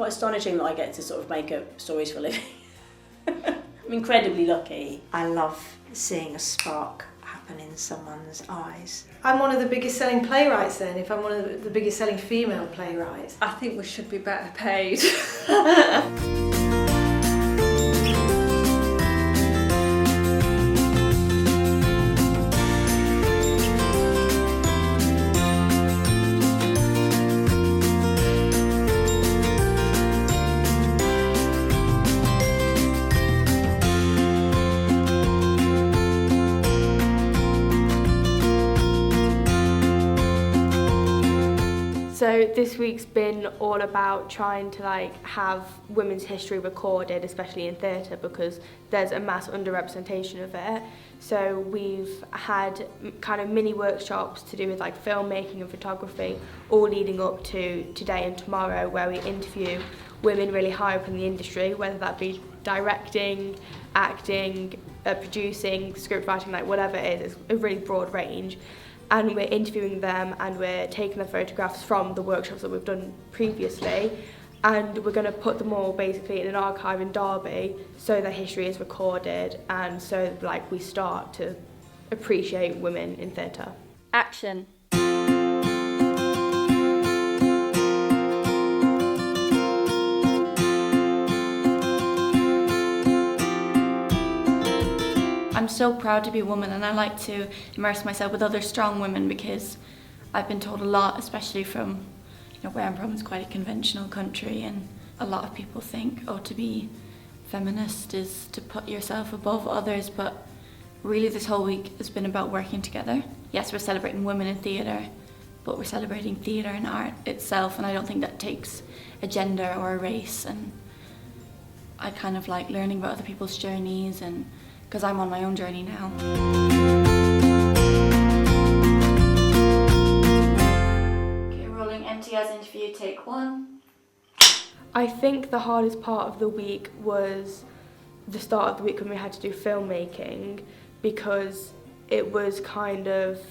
quite astonishing that I get to sort of make up stories for a living. I'm incredibly lucky. I love seeing a spark happen in someone's eyes. I'm one of the biggest selling playwrights then, if I'm one of the biggest selling female playwrights. I think we should be better paid. So this week's been all about trying to have women's history recorded, especially in theatre, because there's a mass underrepresentation of it. So we've had kind of mini workshops to do with filmmaking and photography, all leading up to today and tomorrow, where we interview women really high up in the industry, whether that be directing, acting, producing, script writing, whatever it is. It's a really broad range. And we're interviewing them and we're taking the photographs from the workshops that we've done previously, and we're going to put them all basically in an archive in Derby so their history is recorded, and so we start to appreciate women in theatre. Action. I'm so proud to be a woman, and I like to immerse myself with other strong women, because I've been told a lot, especially from where I'm from. It's quite a conventional country, and a lot of people think, to be feminist is to put yourself above others, but really this whole week has been about working together. Yes, we're celebrating women in theatre, but we're celebrating theatre and art itself, and I don't think that takes a gender or a race. And I kind of like learning about other people's journeys, and because I'm on my own journey now. Okay, rolling MTS interview, take 1. I think the hardest part of the week was the start of the week when we had to do filmmaking, because it was kind of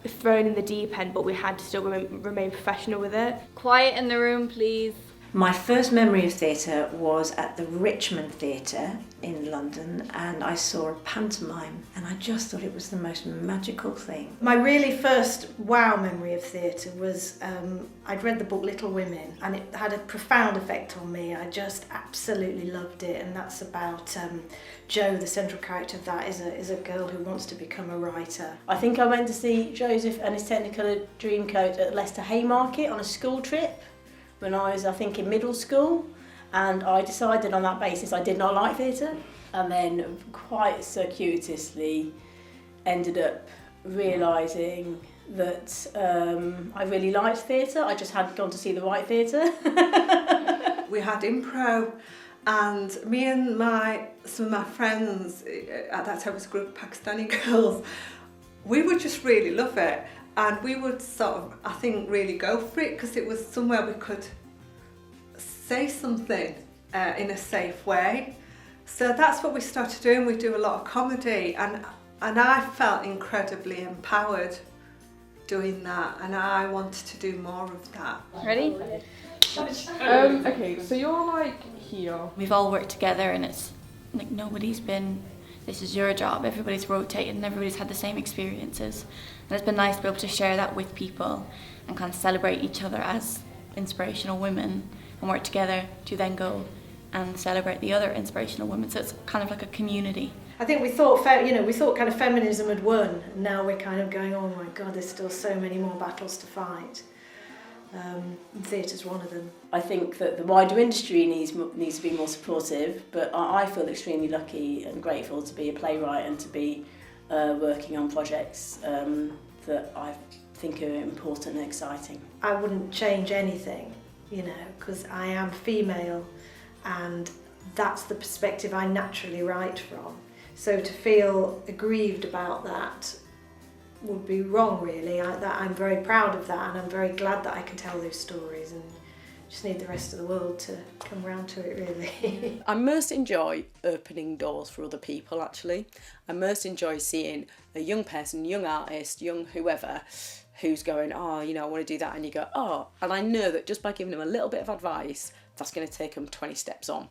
thrown in the deep end, but we had to still remain professional with it. Quiet in the room, please. My first memory of theatre was at the Richmond Theatre in London, and I saw a pantomime, and I just thought it was the most magical thing. My really first wow memory of theatre was I'd read the book Little Women, and it had a profound effect on me. I just absolutely loved it, and that's about Jo, the central character of that, is a girl who wants to become a writer. I think I went to see Joseph and his Technicolor Dreamcoat at Leicester Haymarket on a school trip when I was, in middle school, and I decided on that basis I did not like theatre, and then quite circuitously ended up realising that I really liked theatre. I just hadn't gone to see the right theatre. We had improv, and me and some of my friends, at that time it was a group of Pakistani girls, we would just really love it. And we would sort of, really go for it, because it was somewhere we could say something in a safe way. So that's what we started doing. We do a lot of comedy, and I felt incredibly empowered doing that, and I wanted to do more of that. Ready? Okay, so you're here. We've all worked together, and it's nobody's been, this is your job, everybody's rotated and everybody's had the same experiences. And it's been nice to be able to share that with people and kind of celebrate each other as inspirational women and work together to then go and celebrate the other inspirational women. So it's kind of like a community. I think we thought kind of feminism had won, and now we're kind of going, oh my God, there's still so many more battles to fight. Theatre's one of them. I think that the wider industry needs to be more supportive, but I feel extremely lucky and grateful to be a playwright and to be working on projects that I think are important and exciting. I wouldn't change anything, because I am female, and that's the perspective I naturally write from. So to feel aggrieved about that would be wrong, really. I'm very proud of that, and I'm very glad that I can tell those stories, and just need the rest of the world to come round to it, really. I most enjoy opening doors for other people, actually. I most enjoy seeing a young person, young artist, young whoever, who's going, I want to do that, and you go, and I know that just by giving them a little bit of advice, that's going to take them 20 steps on.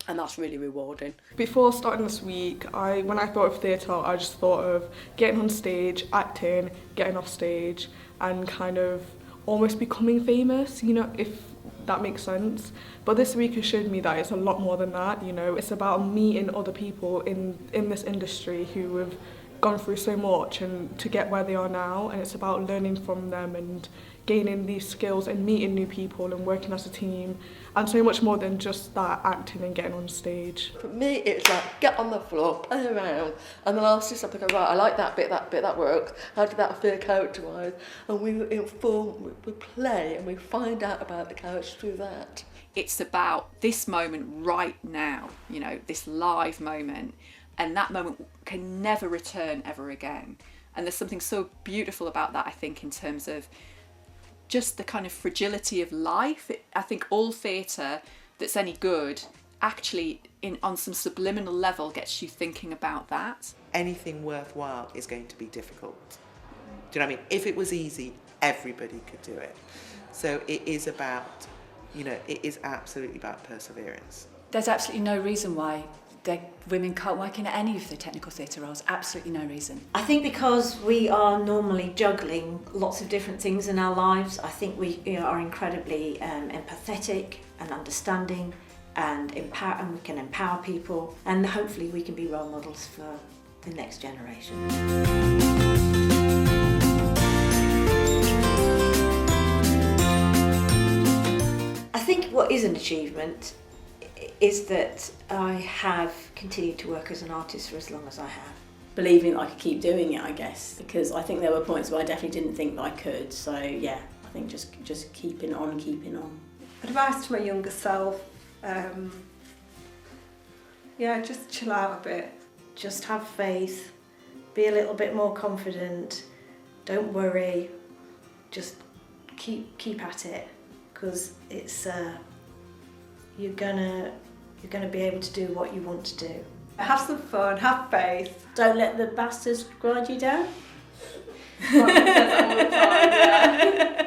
And that's really rewarding. Before starting this week, when I thought of theatre, I just thought of getting on stage, acting, getting off stage, and kind of almost becoming famous, you know, if that makes sense. But this week has showed me that it's a lot more than that, you know. It's about meeting other people in this industry who have gone through so much and to get where they are now, and it's about learning from them and gaining these skills and meeting new people and working as a team, and so much more than just that acting and getting on stage. For me, it's like get on the floor, play around, and then I'll see something go, right, I like that bit, that works. How did that feel character-wise? And we inform, we play, and we find out about the characters through that. It's about this moment right now, you know, this live moment, and that moment can never return ever again. And there's something so beautiful about that, I think, in terms of just the kind of fragility of life. I think all theatre that's any good actually on some subliminal level gets you thinking about that. Anything worthwhile is going to be difficult. Do you know what I mean? If it was easy, everybody could do it. So it is about, you know, it is absolutely about perseverance. There's absolutely no reason why women can't work in any of the technical theatre roles, absolutely no reason. I think because we are normally juggling lots of different things in our lives, I think we are incredibly empathetic and understanding and we can empower people, and hopefully we can be role models for the next generation. I think what is an achievement is that I have continued to work as an artist for as long as I have. Believing that I could keep doing it, I guess, because I think there were points where I definitely didn't think that I could. So yeah, I think just keeping on. Advice to my younger self, just chill out a bit. Just have faith, be a little bit more confident, don't worry, just keep at it, because it's you're gonna be able to do what you want to do. Have some fun, have faith. Don't let the bastards grind you down. All the time, yeah.